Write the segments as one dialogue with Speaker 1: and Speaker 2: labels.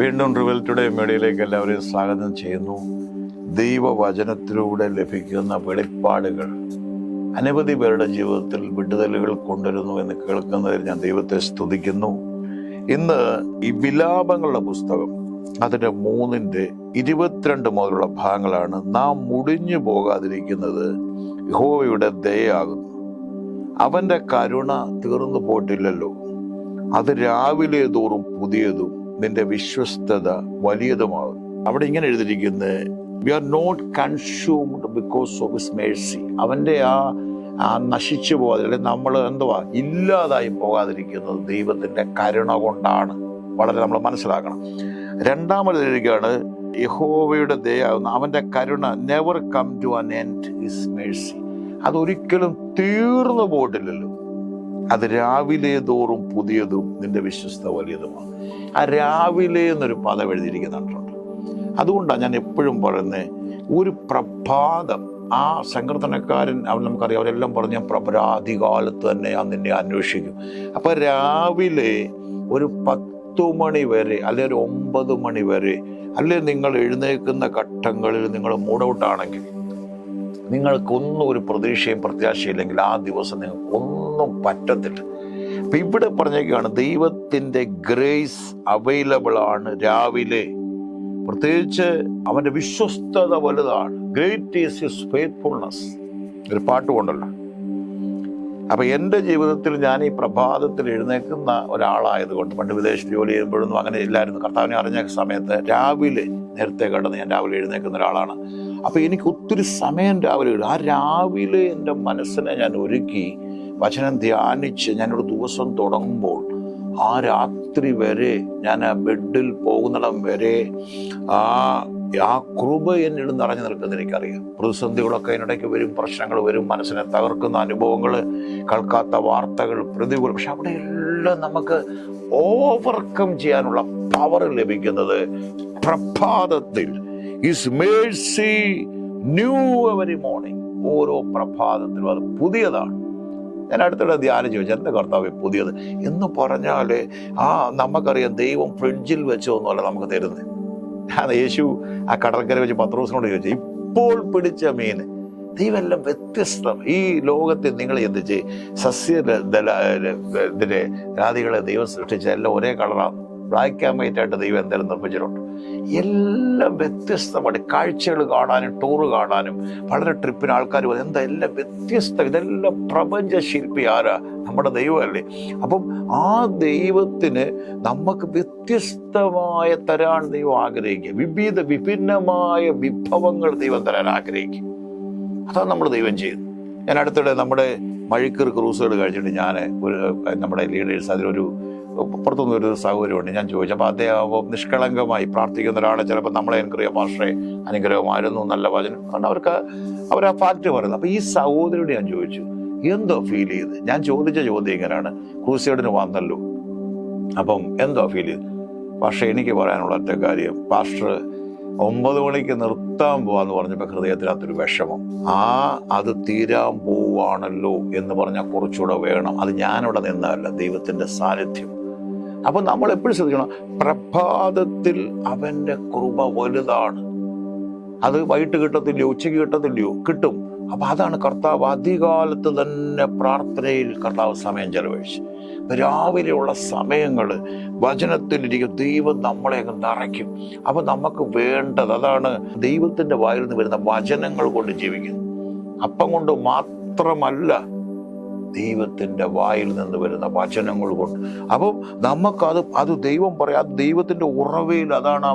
Speaker 1: വീണ്ടും revel today മീഡിയയിലേക്ക് എല്ലാവരെയും സ്വാഗതം ചെയ്യുന്നു. ദൈവവചനത്തിലൂടെ ലഭിക്കുന്ന വെളിപ്പാടുകൾ അനവധി പേരുടെ ജീവിതത്തിൽ വിടുതലുകൾ കൊണ്ടുവരുന്നു എന്ന് കേൾക്കുന്നതിൽ ഞാൻ ദൈവത്തെ സ്തുതിക്കുന്നു. ഇന്ന് ഈ വിലാപങ്ങളുടെ പുസ്തകം അതിൻ്റെ 3:22 മുതലുള്ള ഭാഗങ്ങളാണ്. നാം മുടിഞ്ഞു പോകാതിരിക്കുന്നത് യഹോവയുടെ ദയയാകുന്നു, അവൻ്റെ കരുണ തീർന്നു പോയിട്ടില്ലല്ലോ, അത് രാവിലെ തോറും പുതിയതും നിന്റെ വിശ്വസ്തത വലിയതുമാകും. അവിടെ ഇങ്ങനെ എഴുതിയിരിക്കുന്നത്, we are not consumed because of his mercy. അവൻ്റെ ആ നശിച്ചു പോകാതെ, അല്ലെങ്കിൽ നമ്മൾ ഇല്ലാതായി പോകാതിരിക്കുന്നത് ദൈവത്തിൻ്റെ കരുണ കൊണ്ടാണ്. വളരെ നമ്മൾ മനസ്സിലാക്കണം. രണ്ടാമത് എഴുതിയിരിക്കുകയാണ്, യഹോവയുടെ ദയാകുന്ന അവൻ്റെ കരുണ never come to an end his mercy. അതൊരിക്കലും തീർന്നു പോയിട്ടില്ലല്ലോ, അത് രാവിലെ തോറും പുതിയതും നിന്റെ വിശ്വസ്ത വലിയതുമാണ്. ആ രാവിലെ എന്നൊരു പദം എഴുതിയിരിക്കുന്നുണ്ട്. അതുകൊണ്ടാണ് ഞാൻ എപ്പോഴും പറയുന്നത്, ഒരു പ്രഭാതം, ആ സങ്കീർത്തനക്കാരൻ നമുക്കറിയാം, അവരെല്ലാം പറഞ്ഞ പ്രഭാതികാലത്ത് തന്നെ ഞാൻ നിന്നെ അന്വേഷിക്കും. അപ്പം രാവിലെ ഒരു 10 മണി വരെ, അല്ലെ ഒരു 9 മണി വരെ, അല്ലെ നിങ്ങൾ എഴുന്നേൽക്കുന്ന ഘട്ടങ്ങളിൽ നിങ്ങൾ മൂഡൗട്ടാണെങ്കിൽ, നിങ്ങൾക്കൊന്നും ഒരു പ്രതീക്ഷയും പ്രത്യാശയില്ലെങ്കിൽ ആ ദിവസം നിങ്ങൾക്കൊന്നും പറ്റത്തില്ല. അപ്പം ഇവിടെ പറഞ്ഞേക്കാണ്, ദൈവത്തിൻ്റെ ഗ്രേസ് അവൈലബിൾ ആണ് രാവിലെ. പ്രത്യേകിച്ച് അവൻ്റെ വിശ്വസ്തത വലുതാണ്. Great is his faithfulness. ഒരു പാട്ടുകൊണ്ടല്ലോ. അപ്പം എൻ്റെ ജീവിതത്തിൽ ഞാൻ ഈ പ്രഭാതത്തിൽ എഴുന്നേൽക്കുന്ന ഒരാളായതുകൊണ്ട്, പണ്ട് വിദേശത്ത് ജോലി ചെയ്യുമ്പോഴൊന്നും അങ്ങനെ ഇല്ലായിരുന്നു. കർത്താവിനെ അറിഞ്ഞ സമയത്ത് രാവിലെ നേരത്തെ കിടന്ന് ഞാൻ രാവിലെ എഴുന്നേൽക്കുന്ന ഒരാളാണ്. അപ്പോൾ എനിക്ക് ഒത്തിരി സമയം രാവിലെ ആ രാവിലെ എൻ്റെ മനസ്സിനെ ഞാൻ ഒരുക്കി വചനം ധ്യാനിച്ച് ഞാനൊരു ദിവസം തുടങ്ങുമ്പോൾ ആ രാത്രി വരെ, ഞാൻ ആ ബെഡിൽ പോകുന്നിടം വരെ ആ കൃപ എന്നിൽ നിറഞ്ഞു നിൽക്കുന്നത് എനിക്കറിയാം. പ്രതിസന്ധികളൊക്കെ അതിനിടയ്ക്ക് വരും, പ്രശ്നങ്ങൾ വരും, മനസ്സിനെ തകർക്കുന്ന അനുഭവങ്ങൾ, കേൾക്കാത്ത വാർത്തകൾ, പ്രതികൂലം. പക്ഷെ അവിടെയെല്ലാം നമുക്ക് ഓവർകം ചെയ്യാനുള്ള പവർ ലഭിക്കുന്നത് പ്രഭാതത്തിൽ. His Mercy new every morning. ഓരോ പ്രഭാതത്തിലും അത് പുതിയതാണ്. ഞാൻ അടുത്തിടെ ധ്യാനം ചോദിച്ചു, എന്താ കർത്താവേ പുതിയത് എന്ന് പറഞ്ഞാൽ, നമുക്കറിയാം ദൈവം ഫ്രിഡ്ജിൽ വെച്ചൊന്നുമല്ല നമുക്ക് തരുന്നത്. യേശു ആ കടൽക്കര വെച്ച് പത്രോസിനോട് ചോദിച്ചു, ഇപ്പോൾ പിടിച്ച മീൻ. ദൈവം എല്ലാം വ്യത്യസ്തം. ഈ ലോകത്തിൽ നിങ്ങൾ ചിന്തിച്ച് ഇതിൻ്റെ ജാതികളെ ദൈവം സൃഷ്ടിച്ച എല്ലാം ഒരേ കളറാണ്. ബ്ലാക്ക് ആൻഡ് വൈറ്റ് ആയിട്ട് ദൈവം എന്തായാലും നിർമ്മിച്ചിട്ടുണ്ട്. എല്ലാം വ്യത്യസ്തമായിട്ട് കാഴ്ചകൾ കാണാനും ടൂറ് കാണാനും വളരെ ട്രിപ്പിന് ആൾക്കാർ വരും. എന്താ എല്ലാം വ്യത്യസ്തം. ഇതെല്ലാം പ്രപഞ്ച ശില്പി ആരാ? നമ്മുടെ ദൈവമല്ലേ. അപ്പം ആ ദൈവത്തിന് നമുക്ക് വ്യത്യസ്തമായ തരാൻ ദൈവം ആഗ്രഹിക്കുക. വിഭിന്നമായ വിഭവങ്ങൾ ദൈവം തരാൻ ആഗ്രഹിക്കും. അതാണ് നമ്മൾ ദൈവം ചെയ്യുന്നത്. ഞാൻ അടുത്തിടെ നമ്മുടെ മഴിക്കർ ക്രൂസുകൾ കഴിച്ചിട്ട് ഞാൻ നമ്മുടെ ലീഡേഴ്സ് അതിലൊരു പുറത്തുനിന്ന് ഒരു സൗകര്യമുണ്ട്. ഞാൻ ചോദിച്ചു, അപ്പോൾ അദ്ദേഹം നിഷ്കളങ്കമായി പ്രാർത്ഥിക്കുന്ന ഒരാളെ ചിലപ്പോൾ നമ്മളെ എനിക്കറിയാം, പാസ്റ്ററെ അനുഗ്രഹമായിരുന്നു, നല്ല വചനം, കാരണം അവരാ ഫാക്റ്റ് പറയുന്നത്. അപ്പോൾ ഈ സഹോദരിയോട് ഞാൻ ചോദിച്ചു, എന്തോ ഫീൽ ചെയ്ത്? ഞാൻ ചോദിച്ച ചോദ്യം ഇങ്ങനെയാണ്, ക്രൂസൈഡിന് വന്നല്ലോ, അപ്പം എന്തോ ഫീൽ ചെയ്ത്? പക്ഷേ എനിക്ക് പറയാനുള്ള ഒറ്റ കാര്യം, പാസ്റ്റർ 9 മണിക്ക് നിർത്താൻ പോവാന്ന് പറഞ്ഞപ്പോൾ ഹൃദയത്തിനകത്തൊരു വിഷമം. അത് തീരാൻ പോവാണല്ലോ എന്ന് പറഞ്ഞാൽ കുറച്ചുകൂടെ വേണം. അത് ഞാനിവിടെ നിന്നല്ല, ദൈവത്തിൻ്റെ സാന്നിധ്യം. അപ്പം നമ്മൾ എപ്പോഴും ശ്രദ്ധിക്കണം, പ്രഭാതത്തിൽ അവൻ്റെ കൃപ വലുതാണ്. അത് വൈകിട്ട് കിട്ടത്തില്ലയോ, ഉച്ചയ്ക്ക് കിട്ടത്തില്ലയോ? കിട്ടും. അപ്പം അതാണ് കർത്താവ് അധികാലത്ത് തന്നെ പ്രാർത്ഥനയിൽ കർത്താവ് സമയം ചെലവഴിച്ച്. രാവിലെയുള്ള സമയങ്ങൾ വചനത്തിലിരിക്കും. ദൈവം നമ്മളെ അങ്ങ് നിറയ്ക്കും. അപ്പം നമുക്ക് വേണ്ടത് അതാണ്. ദൈവത്തിൻ്റെ വായിൽ നിന്ന് വരുന്ന വചനങ്ങൾ കൊണ്ട് ജീവിക്കുന്നു. അപ്പം കൊണ്ട് മാത്രമല്ല, ദൈവത്തിൻ്റെ വായിൽ നിന്ന് വരുന്ന വചനങ്ങൾ കൊണ്ട്. അപ്പം അത് ദൈവം പറയാം, അത് ദൈവത്തിൻ്റെ ഉറവയിൽ. അതാണ്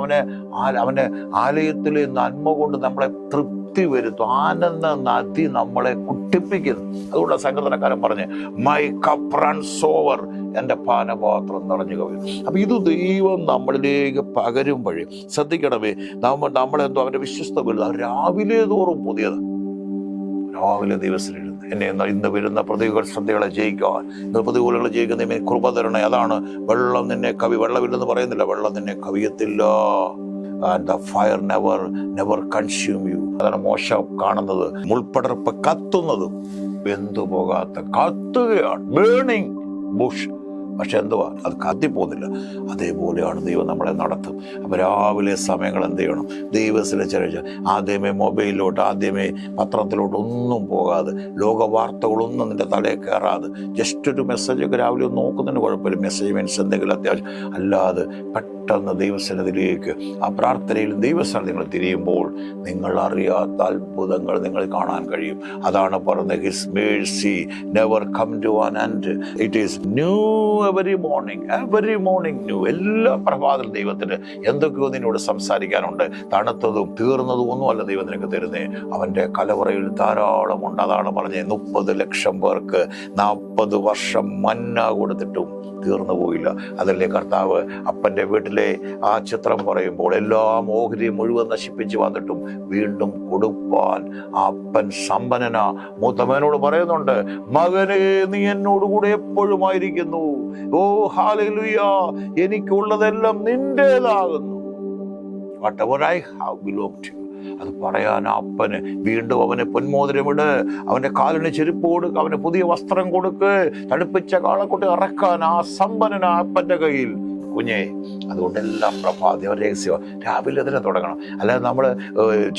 Speaker 1: അവൻ്റെ ആലയത്തിലെ നന്മ കൊണ്ട് നമ്മളെ തൃപ്തി വരുത്തും. ആനന്ദ നദി നമ്മളെ കുട്ടിപ്പിക്കുന്നു. അതുകൊണ്ട് സങ്കീർത്തനക്കാരൻ പറഞ്ഞ്, മൈ കപ്പ് റൺസ് ഓവർ, എൻ്റെ പാനപാത്രം നിറഞ്ഞു കവിയും. അപ്പം ഇത് ദൈവം നമ്മളിലേക്ക് പകരുമ്പോഴേ ശ്രദ്ധിക്കണമേ, നമ്മളെന്തോ അവൻ്റെ വിശ്വസ്ത വലുത്. രാവിലെ തോറും പുതിയത്. രാവിലെ ദിവസം എന്നെ ഇന്ന് വരുന്ന പ്രതിസന്ധികളെ ജയിക്കാൻ, ഇന്ന് പ്രതികൂലങ്ങളെ ജയിക്കുന്ന കൃപ തരണേ. അതാണ് വെള്ളം വെള്ളമില്ലെന്ന് പറയുന്നില്ല, വെള്ളം നിന്നെ കവിയത്തില്ല. And the fire never consume you. അതാണ് മോശ കാണുന്നത്. മുൾപ്പടർപ്പ് കത്തുന്നതും വെന്തു പോകാത്ത കത്തുകയാണ്. Burning Bush. പക്ഷെ എന്തുവാ, അത് കത്തിപ്പോകുന്നില്ല. അതേപോലെയാണ് ദൈവം നമ്മളെ നടത്തും. അപ്പോൾ രാവിലെ സമയങ്ങൾ എന്ത് ചെയ്യണം? ദൈവത്തിലെ ചെറിയ ആദ്യമേ മൊബൈലിലോട്ട്, ആദ്യമേ പത്രത്തിലോട്ട് ഒന്നും പോകാതെ, ലോക വാർത്തകളൊന്നും നിൻ്റെ തലയിൽ കയറാതെ, ജസ്റ്റ് ഒരു മെസ്സേജൊക്കെ രാവിലെ ഒന്ന് നോക്കുന്നതിന് കുഴപ്പമില്ല, മെസ്സേജ് മീൻസ് എന്തെങ്കിലും അത്യാവശ്യം, അല്ലാതെ പെട്ടെന്ന് ദൈവസന്നിധിയിലേക്ക് ആ പ്രാർത്ഥനയിലും ദൈവസന്നിധി നിങ്ങൾ തിരിയുമ്പോൾ നിങ്ങൾ അറിയാത്ത അത്ഭുതങ്ങൾ നിങ്ങൾ കാണാൻ കഴിയും. അതാണ് പറഞ്ഞത്, his mercy never come to an end, it is new every morning new. എല്ലാ പ്രഭാതത്തിലും ദൈവത്തിന് എന്തൊക്കെയോ നിന്നോട് സംസാരിക്കാനുണ്ട്. തണുത്തതും തീർന്നതും ഒന്നുമല്ല ദൈവം നിനക്ക് തരുന്നേ, അവൻ്റെ കലവറയിൽ ധാരാളമുണ്ട്. അതാണ് പറഞ്ഞത്, 30 ലക്ഷം പേർക്ക് 40 വർഷം മന്ന കൊടുത്തിട്ടും തീർന്നു പോയില്ല. അതല്ലേ കർത്താവ് അപ്പൻ്റെ വീട്ടിലെ ആ ചിത്രം പറയുമ്പോൾ എല്ലാം ഓഹരി മുഴുവൻ നശിപ്പിച്ച് വന്നിട്ടും വീണ്ടും കൊടുപ്പാൻ ആ അപ്പൻ സമ്പന്നന. മൂത്തമകനോട് പറയുന്നുണ്ട്, മകനെ നീ എന്നോടുകൂടെ എപ്പോഴുമായിരിക്കുന്നു, ഓ ഹല്ലേലൂയ, എനിക്കുള്ളതെല്ലാം നിന്റേതാകുന്നു. Whatever I have belonged to you. അത് പറയാൻ അപ്പന് വീണ്ടും അവന് പൊന്മോതിരമിട്, അവൻ്റെ കാലിന് ചെരുപ്പ് കൊടുക്കുക, അവന് പുതിയ വസ്ത്രം കൊടുക്ക്, തണുപ്പിച്ച കാളക്കുട്ടി ഇറക്കാൻ ആ സമ്പന്നന അപ്പൻ്റെ കയ്യിൽ. കുഞ്ഞേ, അതുകൊണ്ടെല്ലാം പ്രഭാതം രഹസ്യം രാവിലെ തന്നെ തുടങ്ങണം. അല്ലാതെ നമ്മൾ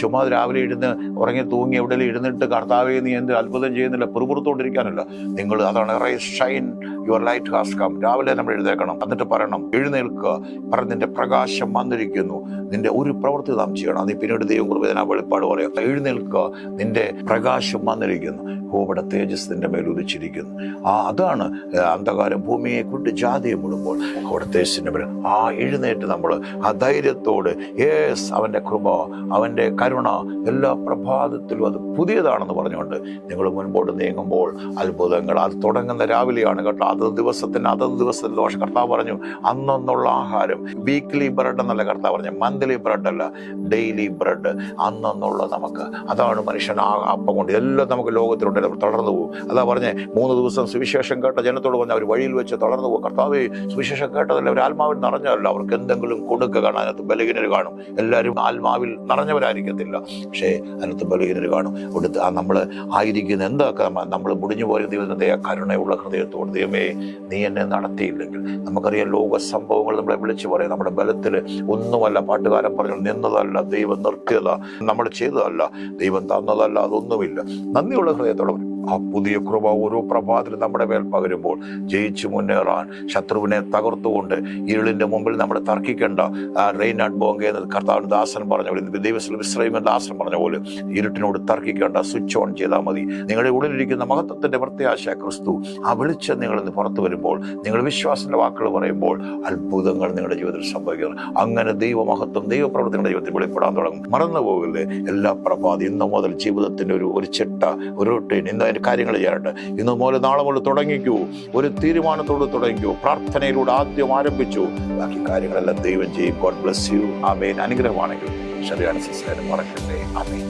Speaker 1: ചുമ്മാ രാവിലെ ഇരുന്ന് ഉറങ്ങി തൂങ്ങി എവിടെയെങ്കിലും ഇരുന്നിട്ട് കർത്താവേ നീ എന്ത് അത്ഭുതം ചെയ്യുന്നില്ല പുറപുറത്തോണ്ടിരിക്കാനല്ല. നിങ്ങൾ അതാണ് rise shine your light has come. രാവിലെ നമ്മൾ എഴുന്നേൽക്കണം, എന്നിട്ട് പറയണം, എഴുന്നേൽക്കുക, പറഞ്ഞ് നിന്റെ പ്രകാശം വന്നിരിക്കുന്നു, നിന്റെ ഒരു പ്രവൃത്തി നാം ചെയ്യണം. അത് പിന്നീട് ദൈവം കൃപ വെളിപ്പാട് പറയാം, എഴുന്നേൽക്കുക, നിന്റെ പ്രകാശം വന്നിരിക്കുന്നു, ഭൂമിയുടെ തേജസ് നിന്റെ മേൽ ഉദിച്ചിരിക്കുന്നു. അതാണ് അന്ധകാരം ഭൂമിയെ കൊണ്ട് ജാതിയെ മുടുമ്പോൾ അവിടെ തേജസ്സിന്റെ മേൽ ആ എഴുന്നേറ്റ് നമ്മൾ ആ ധൈര്യത്തോട്, യേസ് അവൻ്റെ കൃപ, അവൻ്റെ കരുണ എല്ലാ പ്രഭാതത്തിലും അത് പുതിയതാണെന്ന് പറഞ്ഞുകൊണ്ട് നിങ്ങൾ മുൻപോട്ട് നീങ്ങുമ്പോൾ അത്ഭുതങ്ങൾ അത് തുടങ്ങുന്ന രാവിലെയാണ് കേട്ടോ. അതത് ദിവസത്തിന് ദോഷ കർത്താവ് പറഞ്ഞു, അന്നുള്ള ആഹാരം വീക്ക്ലി ബ്രെഡ് എന്നല്ല കർത്താവ് പറഞ്ഞു, മന്ത്ലി ബ്രെഡ് അല്ല, ഡെയിലി ബ്രെഡ്. അന്നുള്ള നമുക്ക് അതാണ് മനുഷ്യൻ ആ അപ്പം കൊണ്ട് എല്ലാം നമുക്ക് ലോകത്തിലുണ്ട്, തളർന്നു പോകും. അതാ പറഞ്ഞേ, 3 ദിവസം സുവിശേഷം കേട്ട ജനത്തോട് പറഞ്ഞ അവർ വഴിയിൽ വെച്ച് തളർന്നു പോകും. കർത്താവേ, സുവിശേഷം കേട്ടതല്ല, അവർ ആത്മാവിൽ നിറഞ്ഞതല്ല, അവർക്ക് എന്തെങ്കിലും കൊടുക്കുക കാണാൻ അതിനകത്ത് ബലഹീനർ കാണും. എല്ലാവരും ആത്മാവിൽ നിറഞ്ഞവരായിരിക്കത്തില്ല, പക്ഷേ അതിനകത്ത് ബലഹീനർ കാണും. അവിടുത്തെ നമ്മൾ ആയിരിക്കുന്ന എന്താക്കുക, നമ്മൾ മുടിഞ്ഞു പോയ ദൈവത്തിൻ്റെ കരുണയുള്ള ഹൃദയത്തോട്, ദൈവമേ നീ എന്നെ നടത്തിയില്ലെങ്കിൽ. നമുക്കറിയാം ലോക സംഭവങ്ങൾ നമ്മളെ വിളിച്ചു പറയും, നമ്മുടെ ബലത്തിൽ ഒന്നുമല്ല. പാട്ടുകാരൻ പറഞ്ഞു, നിന്നതല്ല ദൈവം നിർത്തിയതാ, നമ്മൾ ചെയ്തതല്ല, ദൈവം തന്നതല്ല, അതൊന്നുമില്ല. നന്ദിയുള്ള ഹൃദയത്തോടെ ആ പുതിയ കൃപ ഓരോ പ്രഭാതത്തിലും നമ്മുടെ മേൽ പകരുമ്പോൾ ജയിച്ചു മുന്നേറാൻ, ശത്രുവിനെ തകർത്തുകൊണ്ട് ഇരുളിന്റെ മുമ്പിൽ നമ്മൾ തർക്കിക്കേണ്ട. റെയ്നാഡ് ബോങ്കെ എന്ന കർത്താവിന് ദാസൻ പറഞ്ഞ പോലെ, ദൈവത്തിൽ വിശ്രമിക്കുന്ന ദാസൻ പറഞ്ഞ പോലെ, ഇരുട്ടിനോട് തർക്കിക്കേണ്ട, സ്വിച്ച് ഓൺ ചെയ്താൽ മതി. നിങ്ങളുടെ ഉള്ളിലിരിക്കുന്ന മഹത്വത്തിന്റെ പ്രത്യാശ ക്രിസ്തു, ആ വെളിച്ചം നിങ്ങളിൽ നിന്ന് പുറത്തു വരുമ്പോൾ, നിങ്ങൾ വിശ്വാസത്തിന്റെ വാക്കുകൾ പറയുമ്പോൾ അത്ഭുതങ്ങൾ നിങ്ങളുടെ ജീവിതത്തിൽ സംഭവിക്കുന്നു. അങ്ങനെ ദൈവമഹത്വം, ദൈവപ്രവർത്തനങ്ങളുടെ ജീവിതത്തിൽ വെളിപ്പെടാൻ തുടങ്ങും. മറന്നു പോകില്ലേ, എല്ലാ പ്രഭാതം ഇന്ന് മുതൽ ജീവിതത്തിന്റെ ഒരു ചിട്ട, ഒരു റൂട്ടീൻ, ഇന്ന് കാര്യങ്ങൾ ചെയ്യാറുണ്ട്. ഇന്ന് മുതൽ നാളെ മുതൽ തുടങ്ങിക്കൂ, ഒരു തീരുമാനത്തോട് തുടങ്ങിക്കൂ, പ്രാർത്ഥനയിലൂടെ ആദ്യം ആരംഭിച്ചു, ബാക്കി കാര്യങ്ങളെല്ലാം ദൈവം ചെയ്യും. God bless you. ആമേൻ. അനുഗ്രഹമാണെങ്കിൽ ശരിയാണ് സിസ്റ്റർ മറക്കട്ടെ. ആമേൻ.